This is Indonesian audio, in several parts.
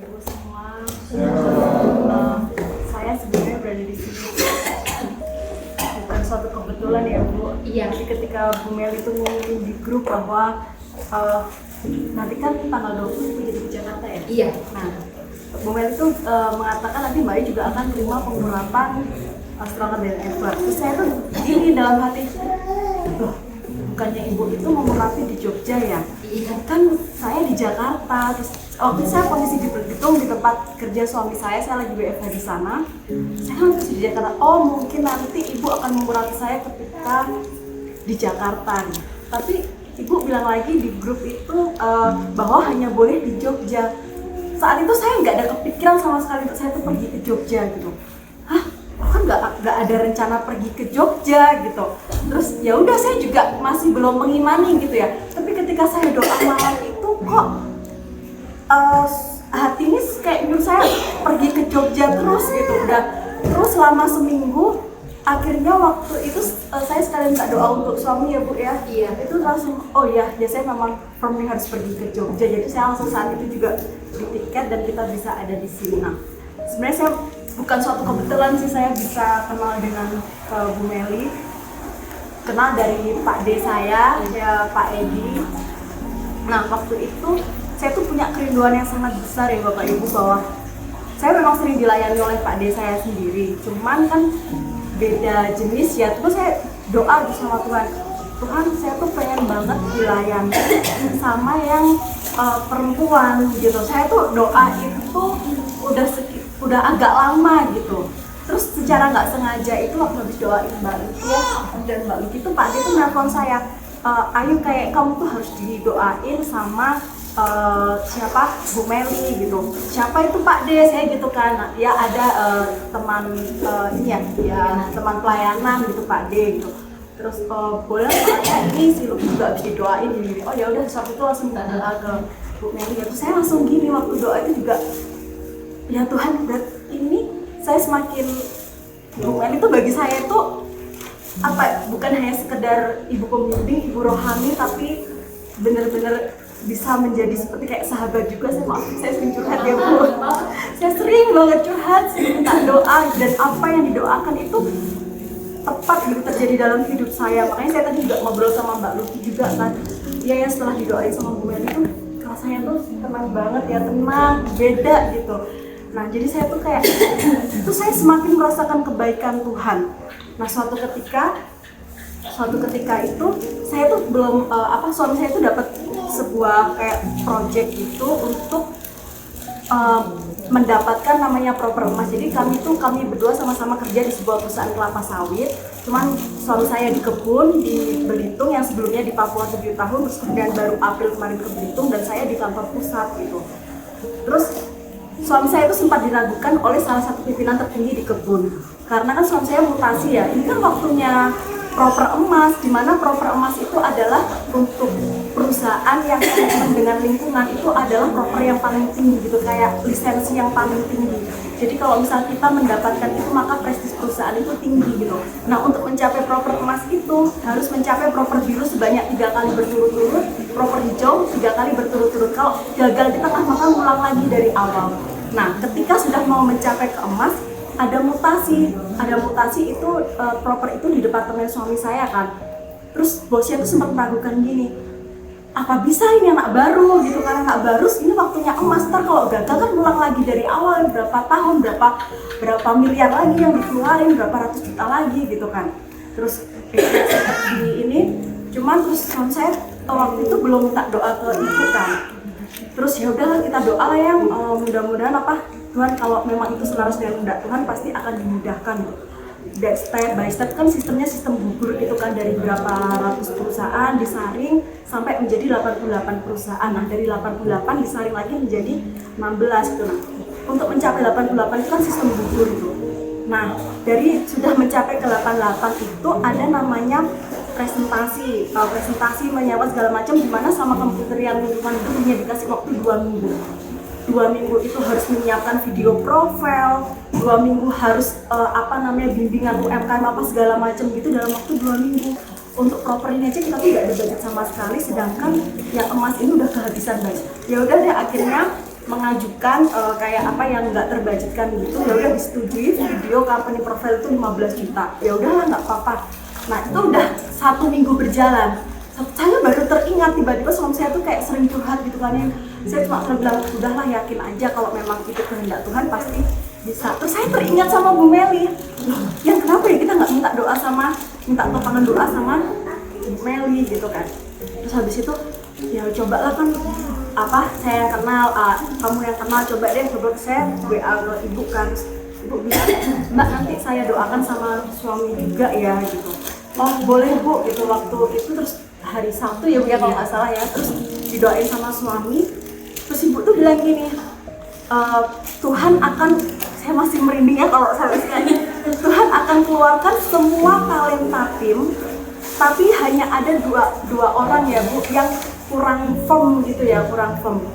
Ibu semua. Eh, saya sebenarnya berada di sini bukan suatu kebetulan ya Bu. Iya. Jadi ketika Bu Mel itu ngumumin di grup bahwa nanti kan tanggal 20 Ibu jadi di Jakarta ya? Iya. Nah, Bu Mel itu mengatakan nanti Mbak I juga akan terima pengurapan Stronger Than Ever. Terus saya tuh gini dalam hati, loh bukannya Ibu itu mengurapi di Jogja ya? Iya. Kan saya di Jakarta, terus waktu saya posisi di Belitung di tempat kerja suami saya lagi WFH di sana. Saya kan posisi di Jakarta. Oh mungkin nanti Ibu akan mengurapi saya ketika di Jakarta. Tapi Ibu bilang lagi di grup itu bahwa hanya boleh di Jogja. Saat itu saya nggak ada kepikiran sama sekali untuk saya tuh pergi ke Jogja gitu. Hah? Kan nggak ada rencana pergi ke Jogja gitu. Terus ya udah saya juga masih belum mengimani gitu ya. Tapi ketika saya doa malam itu kok hati ini kayak menurut saya pergi ke Jogja terus gitu. Udah terus selama seminggu. Akhirnya waktu itu saya sekalian minta doa untuk suami ya Bu ya. Iya. Itu langsung oh ya saya memang firmly harus pergi ke Jogja. Jadi saya langsung saat itu juga di tiket dan kita bisa ada di sini. Nah, sebenarnya saya bukan suatu kebetulan sih saya bisa kenal dengan Bu Meli. Kenal dari Pak D saya, ya Pak Edi. Nah, waktu itu saya tuh punya kerinduan yang sangat besar ya Bapak Ibu bahwa saya memang sering dilayani oleh Pak D saya sendiri. Cuman kan beda jenis ya, terus saya doa gitu sama Tuhan, saya tuh pengen banget dilayani sama yang perempuan gitu. Saya tuh doa itu udah agak lama gitu. Terus secara nggak sengaja itu waktu habis doain Mbak Luki dan Mbak Luki itu Pak D tuh nelfon saya, Ayu kayak kamu tuh harus didoain sama siapa Bu Meli gitu. Siapa itu Pak D saya gitu kan. Nah, ya ada teman ini ya teman pelayanan gitu Pak D gitu. Terus boleh Pak ini si Luki juga habis didoain gini. Oh ya udah saat itu langsung doa ke Bu Meli gitu. Saya langsung gini waktu doa itu juga ya Tuhan ini saya semakin Bu Meli itu bagi saya tuh apa bukan hanya sekedar ibu pembimbing, ibu rohani, tapi bener-bener bisa menjadi seperti kayak sahabat juga. Saya sering curhat ya Bu. Saya sering banget curhat, sering minta doa dan apa yang didoakan itu tepat gitu terjadi dalam hidup saya. Makanya saya tadi juga ngobrol sama Mbak Luki juga kan. Iya ya setelah didoain sama Bu Meli itu rasanya tuh tenang banget ya, tenang, beda gitu. Nah jadi saya tuh kayak itu saya semakin merasakan kebaikan Tuhan. Nah suatu ketika itu saya tuh belum suami saya tuh dapat sebuah kayak project gitu untuk mendapatkan namanya proper emas. Jadi kami berdua sama-sama kerja di sebuah perusahaan kelapa sawit. Cuman suami saya di kebun di Belitung yang sebelumnya di Papua 7 tahun, terus kemudian baru April kemarin ke Belitung dan saya di kantor pusat gitu. Terus suami saya itu sempat diragukan oleh salah satu pimpinan tertinggi di kebun. Karena kan suami saya mutasi ya, ini kan waktunya proper emas, di mana proper emas itu adalah untuk perusahaan yang komitmen dengan lingkungan itu adalah proper yang paling tinggi gitu, kayak lisensi yang paling tinggi. Jadi kalau misal kita mendapatkan itu maka prestis perusahaan itu tinggi gitu. Nah untuk mencapai proper emas itu harus mencapai proper biru sebanyak 3 kali berturut-turut, proper hijau 3 kali berturut-turut. Kalau gagal di tengah maka ngulang lagi dari awal. Nah ketika sudah mau mencapai ke emas, ada mutasi itu proper itu di departemen suami saya kan. Terus bosnya tuh sempat meragukan gini, apa bisa ini anak baru gitu kan, anak baru ini waktunya emas, ntar kalau gagal kan ulang lagi dari awal, berapa tahun, berapa miliar lagi yang dikeluarin, berapa ratus juta lagi gitu kan. Terus di ini cuman terus suami saya waktu itu belum minta doa ke ibu kan. Terus ya udahlah kita doa lah yang mudah-mudahan Tuhan kalau memang itu selaras dengan kehendak Tuhan pasti akan dimudahkan. Dan step by step kan sistemnya sistem gugur itu kan, dari berapa ratus perusahaan disaring sampai menjadi 88 perusahaan. Nah dari 88 disaring lagi menjadi 16 gitu. Nah, untuk mencapai 88 itu kan sistem gugur itu. Nah dari sudah mencapai ke 88 itu ada namanya presentasi. Kalau presentasi menyewa segala macam dimana sama Kementerian Lingkungan itu hanya dikasih waktu 2 minggu. 2 minggu itu harus menyiapkan video profil, 2 minggu harus bimbingan UMKM apa segala macam gitu dalam waktu 2 minggu. Untuk proper ini aja kita tidak ada budget sama sekali, sedangkan yang emas ini udah kehabisan guys. Ya udah deh akhirnya mengajukan kayak apa yang nggak terbudgetkan gitu, ya udah disetujui video company profile itu 15 juta, ya udahlah nggak apa-apa. Nah itu udah 1 minggu berjalan, saya baru teringat tiba-tiba suami saya tuh kayak sering curhat gitu kan ya. Saya cuma bilang udahlah yakin aja kalau memang itu kehendak Tuhan pasti bisa. Terus saya teringat sama Bu Meli, yang kenapa ya kita nggak minta topangan doa sama Bu Meli gitu kan. Terus habis itu ya cobalah kan apa saya yang kenal, kamu yang kenal coba saya WA ke ibu kan, ibu bilang Mbak nanti saya doakan sama suami juga ya gitu. Oh boleh Bu gitu. Waktu itu terus hari Sabtu ya Bu ya kalau nggak salah ya, terus didoain sama suami. Terus ibu tuh bilang gini, Tuhan akan, saya masih merinding ya kalau saya ini, Tuhan akan keluarkan semua talenta tim, tapi hanya ada dua orang ya Bu yang kurang firm gitu ya, kurang firm.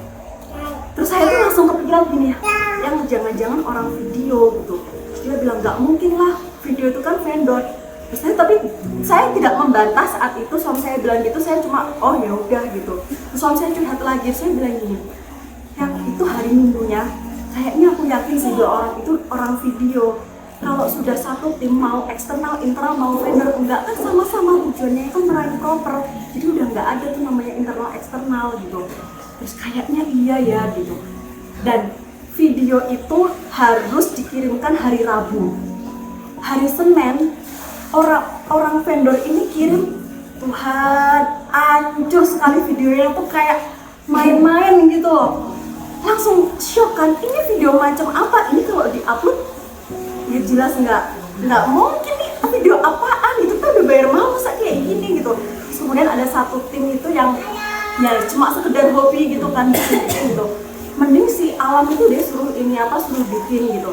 Terus saya tuh langsung kepikiran gini, yang jangan-jangan orang video gitu. Dia bilang nggak mungkin lah, video itu kan vendor. Terus saya tidak membantah saat itu. Suami saya bilang gitu, saya cuma oh ya udah gitu. Terus suami saya curhat lagi, saya bilang gini, yang itu hari Minggunya kayaknya aku yakin sih 2 orang itu orang video. Kalau sudah satu tim, mau eksternal, internal, mau vendor, enggak kan sama-sama tujuannya itu meraih proper. Jadi udah nggak ada tuh namanya internal eksternal gitu. Terus kayaknya iya ya gitu. Dan video itu harus dikirimkan hari Rabu. Hari Senin orang vendor ini kirim, Tuhan hancur sekali videonya tuh kayak main-main gitu. Langsung shock kan, ini video macam apa? Ini kalau di-upload ya jelas nggak mungkin nih, video apaan? Itu kan udah bayar mahal masa kayak gini gitu. Terus kemudian ada satu tim itu yang ya cuma sekedar hobi gitu kan, gitu. Mending si Alam itu dia suruh bikin gitu.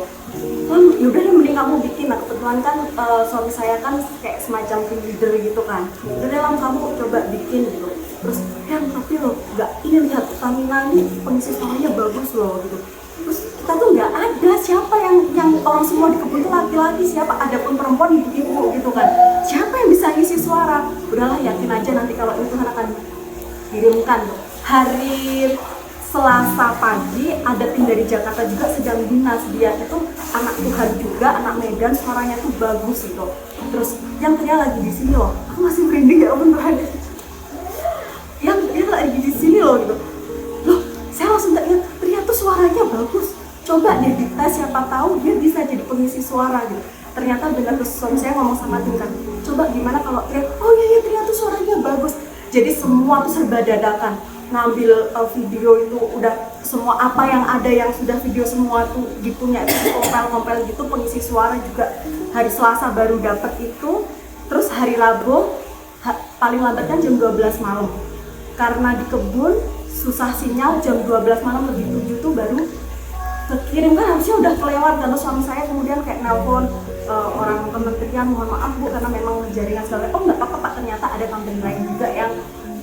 Yaudah deh mending kamu bikin. Nah kebetulan kan suami saya kan kayak semacam team leader gitu kan. Yaudah Lam kamu coba bikin gitu. Terus tapi loh nggak, ini lihat Tamina nih pengisi suaranya bagus loh gitu. Terus kita tuh nggak ada siapa yang orang semua di kebun itu laki-laki, siapa ada pun perempuan ibu gitu kan, siapa yang bisa ngisi suara. Udahlah yakin aja nanti kalau itu Tuhan akan kirimkan. Hari Selasa pagi ada tim dari Jakarta juga sedang dinas, dia itu anak Tuhan juga, anak Medan, suaranya tuh bagus gitu. Terus yang dia lagi di sini loh, aku masih merinding ya ampun Tuhan, yang dia lagi di sini loh gitu. Loh saya langsung teringat, ternyata suaranya bagus, coba deh dites, siapa tahu dia bisa jadi pengisi suara gitu. Ternyata benar, terus suami saya ngomong sama tim kan, coba gimana kalau oh iya ternyata suaranya bagus. Jadi semua tuh serba dadakan, ngambil video itu udah semua apa yang ada yang sudah video semua tuh dipunya itu kompel gitu, pengisi suara juga hari Selasa baru dapet itu. Terus hari Rabu paling lambat kan jam 12 malam, karena di kebun susah sinyal, jam 12 malam lebih 7 tuh baru kekirim kan, harusnya udah kelewat. Karena suami saya kemudian kayak nelpon orang kementerian, mohon maaf Bu karena memang jaringan segala, oh nggak apa-apa Pak, ternyata ada company lain juga yang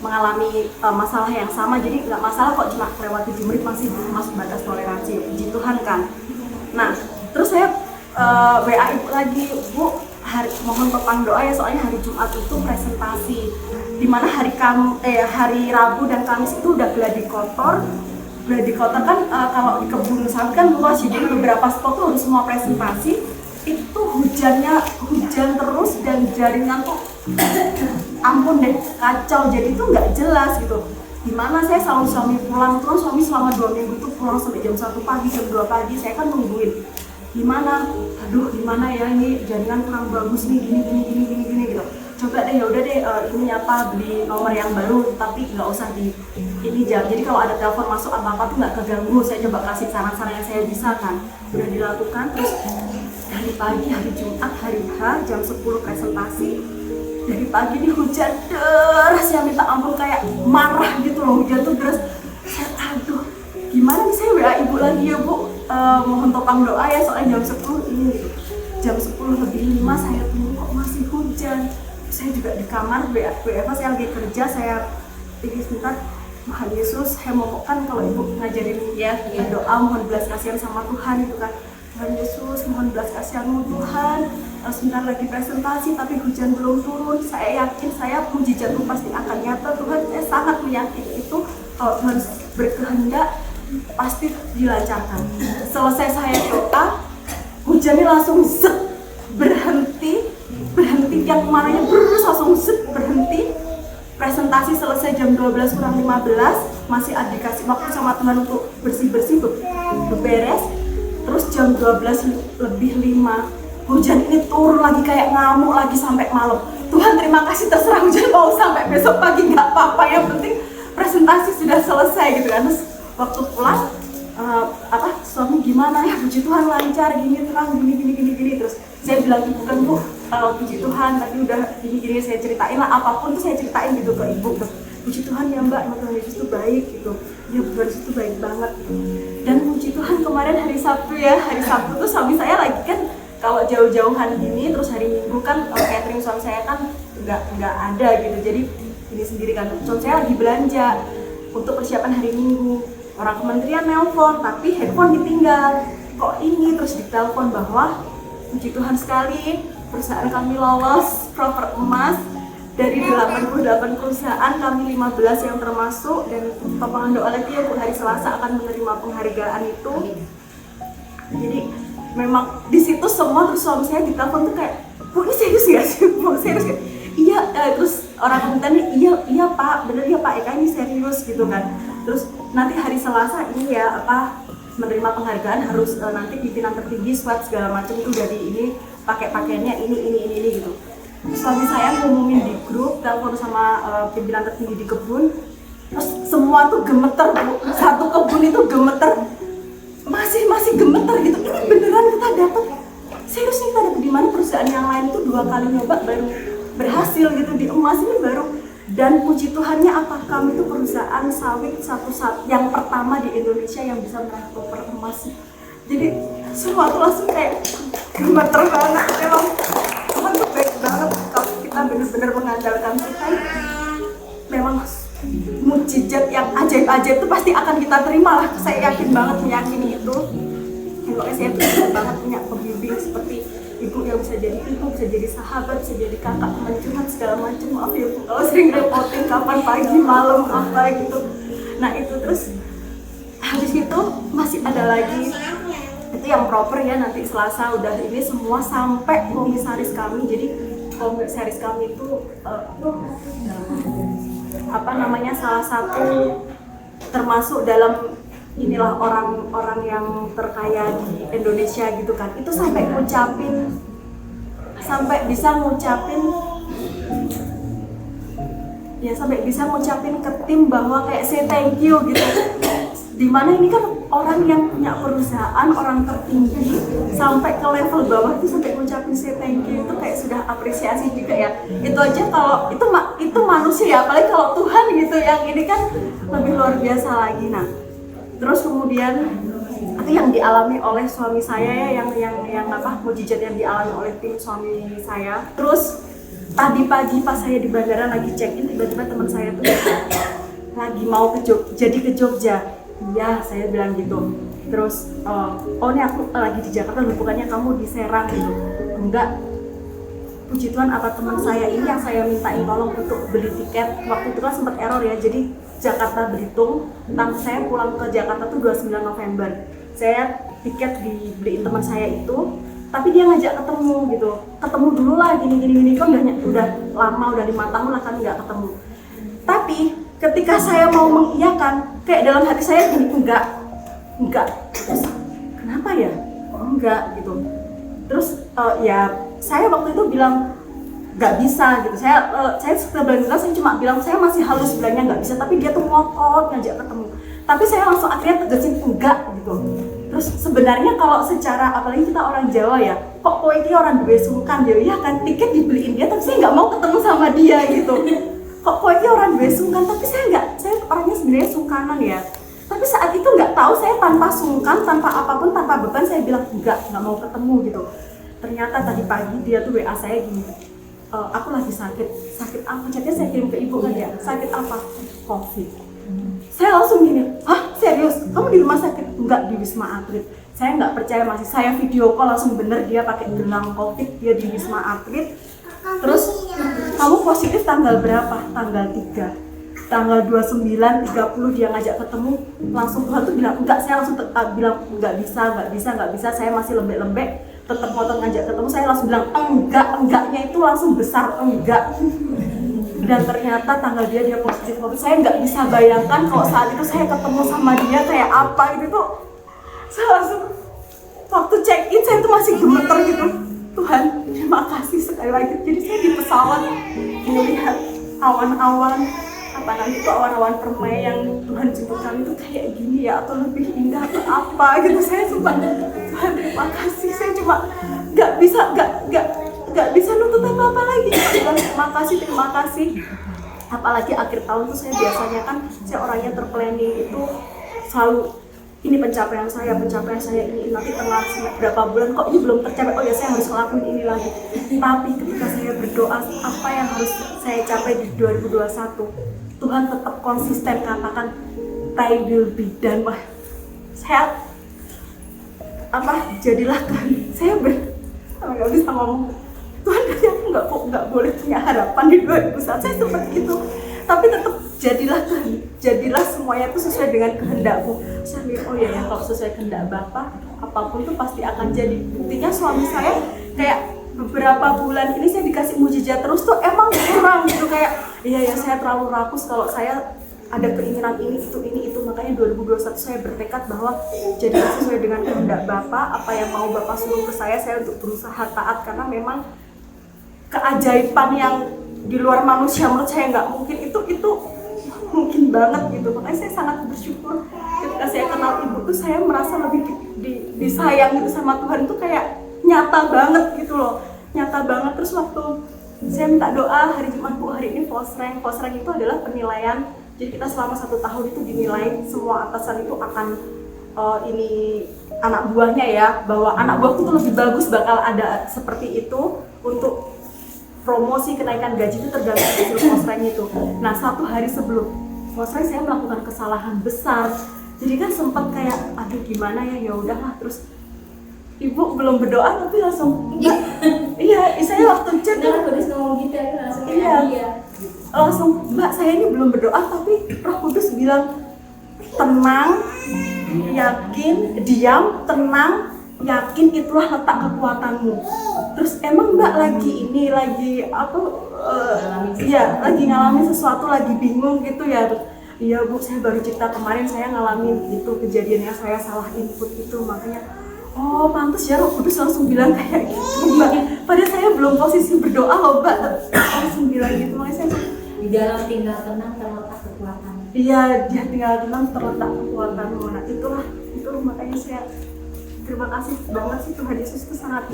mengalami masalah yang sama, jadi nggak masalah kok, cuma kelewat 7 menit masih masuk batas toleransi, puji Tuhan kan. Nah terus saya WA ibu lagi, Bu mohon topang doa ya, soalnya hari Jumat itu presentasi, dimana hari Rabu dan Kamis itu udah gladi kotor kan, kalau di kebun sawit kan luas, jadi beberapa spot tuh harus semua presentasi. Itu hujan terus dan jaringan tuh ampun deh kacau, jadi itu nggak jelas gitu. Gimana saya selalu suami pulang, terus suami selama 2 minggu itu pulang sampai jam 1 pagi, jam 2 pagi saya kan nungguin. Gimana ya ini jaringan kurang bagus nih, gini gitu. Coba deh, yaudah deh ini beli nomor yang baru, tapi nggak usah di ini jam. Jadi kalau ada telepon masuk apa tuh nggak keganggu. Saya coba kasih saran-saran yang saya bisa kan. Udah dilakukan. Terus dari pagi hari Jumat hari H jam 10 presentasi. Dari pagi nih hujan deras ya minta ampun, kayak marah gitu loh, hujan tuh deras. Aduh gimana nih, saya WA ibu lagi ya Bu, mohon topang doa ya soalnya jam 10 ini gitu. Jam 10 lebih 5 saya tunggu kok masih hujan. Saya juga di kamar WA saya lagi kerja, saya ini sebentar, Tuhan Yesus saya mohonkan kalau ibu ngajarin ya doa mohon belas kasihan sama Tuhan gitu kan. Tuhan Yesus mohon belas kasihan-Mu Tuhan, sebentar lagi presentasi tapi hujan belum turun, saya yakin saya mujizat-Mu pasti akan nyata Tuhan. Saya sangat meyakini itu, kalau Tuhan berkehendak pasti dilancarkan. Selesai saya doa, hujannya langsung berhenti, yang kemarinnya langsung berhenti. Presentasi selesai jam 12 kurang 15, masih ada dikasih waktu sama Tuhan untuk bersih-bersih, beberes. Terus jam 12 lebih 5, hujan ini turun lagi kayak ngamuk lagi sampai malam. Tuhan terima kasih, terserah hujan mau sampai besok pagi nggak apa-apa, yang penting presentasi sudah selesai gitu kan. Terus waktu pulang, suami gimana ya, puji Tuhan lancar gini, terang gini. Terus saya bilang, ibu kan bu, puji Tuhan tadi udah gini, saya ceritain lah, apapun tuh saya ceritain gitu ke ibu. Terus puji Tuhan ya mbak, Tuhan Yesus tuh baik gitu, ya Tuhan Yesus tuh baik banget gitu. Dan puji Tuhan kemarin hari Sabtu tuh suami saya lagi kan, kalau jauh-jauhan gini, terus hari Minggu kan catering suami saya kan nggak ada gitu, jadi ini sendiri kan. Suami saya lagi belanja untuk persiapan hari Minggu, orang kementerian nelpon tapi handphone ditinggal. Kok ini? Terus ditelepon bahwa puji Tuhan sekali, perusahaan kami lolos proper emas. Dari 88 perusahaan, kami 15 yang termasuk, dan topangan doa lagi ya Bu, hari Selasa akan menerima penghargaan itu. Jadi memang di situ semua. Terus suami saya ditelepon tuh kayak, Bu ini serius gak sih Bu? Serius gak? Iya, terus orang komentarnya, iya Pak, bener ya Pak Eka ini serius gitu kan. Terus nanti hari Selasa ini ya menerima penghargaan harus nanti pimpinan tertinggi SWAT segala macam itu dari ini pakaiannya ini gitu. Suami saya ngumumin di grup, telepon sama pimpinan tertinggi di kebun, terus semua tuh gemeter Bu, satu kebun itu gemeter, masih gemeter gitu. Ini beneran kita dapat, serius nih kita dapat, di mana perusahaan yang lain tuh 2 kali nyoba baru berhasil gitu, di emas ini baru. Dan puji Tuhannya kami itu perusahaan sawit satu-satu yang pertama di Indonesia yang bisa meraih koper emas. Jadi semua tuh langsung kayak gemeter banget. Memang Tuhan tuh baik banget kalau kita benar-benar mengandalkan Tuhan. Memang mujizat yang ajaib-ajaib itu pasti akan kita terima lah. Saya yakin banget, meyakini itu. Pokoknya saya bersyukur banget punya pembimbing seperti ibu yang bisa jadi ibu, bisa jadi sahabat, bisa jadi kakak, teman curhat segala macam. Maaf ya Bu kalau sering repotin kapan pagi, malam, apa gitu. Nah itu terus habis itu masih ada lagi, itu yang proper ya, nanti Selasa udah ini semua sampai komisaris kami. Jadi komisaris kami itu salah satu termasuk dalam inilah orang-orang yang terkaya di Indonesia gitu kan. Itu sampai bisa ngucapin ke tim bahwa kayak say thank you gitu. Dimana ini kan orang yang punya perusahaan, orang tertinggi, sampai ke level bawah itu sampai ngucapin say thank you, itu kayak sudah apresiasi juga ya. Itu aja kalau itu manusia, apalagi kalau Tuhan gitu, yang ini kan lebih luar biasa lagi. Nah terus kemudian itu yang dialami oleh suami saya ya, yang mujizat yang dialami oleh tim suami saya. Terus tadi pagi pas saya di bandara lagi check-in, tiba-tiba teman saya tuh lagi mau ke Jogja. Iya, saya bilang gitu. Terus, ini aku lagi di Jakarta, bukannya kamu di Serang gitu. Enggak. Puji Tuhan, teman saya ini yang saya mintain tolong untuk beli tiket. Waktu itu kan sempat error ya, jadi Jakarta Belitung, saya pulang ke Jakarta tuh 29 November. Saya tiket dibeliin teman saya itu, tapi dia ngajak ketemu gitu. Ketemu dulu lah, gini kan udah lama, udah 5 tahun lah kan nggak ketemu. Tapi ketika saya mau mengiyakan, kayak dalam hati saya gini, enggak. Terus, kenapa ya? Kok enggak gitu. Terus ya saya waktu itu bilang nggak bisa gitu. Saya setelah bilang, saya cuma bilang saya masih halus bilangnya nggak bisa, tapi dia tuh ngotot ngajak ketemu. Tapi saya langsung akhirnya tegasin enggak gitu. Terus sebenarnya kalau secara, apalagi kita orang Jawa ya, kok kowe iki orang duwe sungkan ya kan, tiket dibeliin dia tapi saya nggak mau ketemu sama dia gitu. Kok kowe iki orang duwe sungkan, tapi saya orangnya sebenarnya sungkanan ya. Tapi saat itu nggak tahu, saya tanpa sungkan, tanpa apapun, tanpa beban, saya bilang nggak mau ketemu gitu. Ternyata tadi pagi dia tuh WA saya gini, aku lagi sakit apa? Chatnya saya kirim ke ibu kan ya, sakit apa? COVID. Saya langsung gini, hah serius? Kamu di rumah sakit? Enggak, di Wisma Atlet. Saya nggak percaya, masih saya video call langsung bener dia pakai gelang COVID, dia di Wisma Atlet. Terus kamu positif tanggal berapa? Tanggal 3. tanggal 29, 30 dia ngajak ketemu, langsung Tuhan tuh bilang enggak, saya langsung bilang nggak bisa, saya masih lembek-lembek, tetap mau ngajak ketemu, saya langsung bilang enggaknya itu langsung besar, enggak. Dan ternyata tanggal dia positif COVID. Saya nggak bisa bayangkan kalau saat itu saya ketemu sama dia kayak apa gitu tuh. Saya langsung waktu check in saya tuh masih gemeter gitu. Tuhan, terima kasih sekali lagi. Jadi saya di pesawat melihat awan-awan, apa nanti itu awan-awan permai yang Tuhan jemput kami itu kayak gini ya, atau lebih indah atau apa gitu. Saya sumpah, Tuhan terima kasih. Saya cuma nggak bisa nutut apa lagi. Bilang terima kasih. Apalagi akhir tahun tuh saya biasanya kan saya orangnya terplanning itu selalu ini pencapaian saya ini nanti tengah berapa bulan kok ini belum tercapai, oh ya saya harus ngelakuin ini lagi. Tapi ketika saya berdoa apa yang harus saya capai di 2021, Tuhan tetap konsisten katakan thy will be done. Wah, saya jadilah kan saya nggak bisa ngomong. Tuhan kasih aku nggak boleh punya harapan di 2001, saya sempat gitu, tapi tetap jadilah semuanya itu sesuai dengan kehendakmu. Saya bilang oh ya kalau sesuai kehendak Bapa apapun itu pasti akan jadi. Buktinya suami saya kayak beberapa bulan ini saya dikasih mujizat terus tuh emang kurang gitu, kayak iya ya saya terlalu rakus kalau saya ada keinginan ini itu, makanya 2021 saya bertekad bahwa jadi sesuai dengan kehendak Bapa, apa yang mau Bapak suruh ke saya untuk berusaha taat, karena memang keajaiban yang di luar manusia menurut saya nggak mungkin itu mungkin banget gitu. Makanya saya sangat bersyukur ketika saya kenal ibu tuh saya merasa lebih disayang gitu sama Tuhan, itu kayak nyata banget gitu loh, nyata banget. Terus waktu saya minta doa hari Jumat, Bu, hari ini post-rank itu adalah penilaian. Jadi kita selama 1 tahun itu dinilai, semua atasan itu akan ini anak buahnya ya, bahwa anak buahku tuh lebih bagus, bakal ada seperti itu untuk promosi kenaikan gaji itu tergantung hasil post-rank itu. Nah 1 hari sebelum post-rank saya melakukan kesalahan besar, jadi kan sempat kayak aduh gimana ya udahlah. Terus ibu belum berdoa tapi langsung iya saya waktu chat kan Kudus ngomong gitu langsung langsung Mbak saya ini belum berdoa tapi Roh Kudus bilang tenang, yakin, diam, tenang, yakin, itulah letak kekuatanmu. Terus emang Mbak lagi lagi ngalamin sesuatu, lagi bingung gitu ya. Iya Bu, saya baru cerita kemarin saya ngalamin itu kejadiannya, saya salah input itu, makanya oh pantas ya Roh Kudus langsung bilang kayak gitu Mbak. Padahal saya belum posisi berdoa loh Mbak, langsung bilang gitu. Makanya saya di dalam tinggal tenang terletak kekuatan. Iya, dia tinggal tenang terletak kekuatanmu. Nah itu makanya saya terima kasih banget sih, Tuhan Yesus itu sangat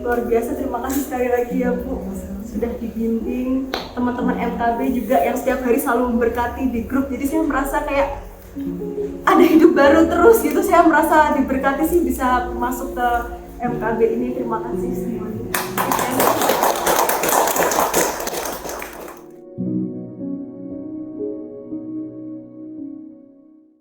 luar biasa. Terima kasih sekali lagi ya Bu, sudah dibimbing, teman-teman MKB juga yang setiap hari selalu memberkati di grup. Jadi saya merasa kayak ada hidup baru terus gitu. Saya merasa diberkati sih bisa masuk ke MKB ini. Terima kasih semuanya.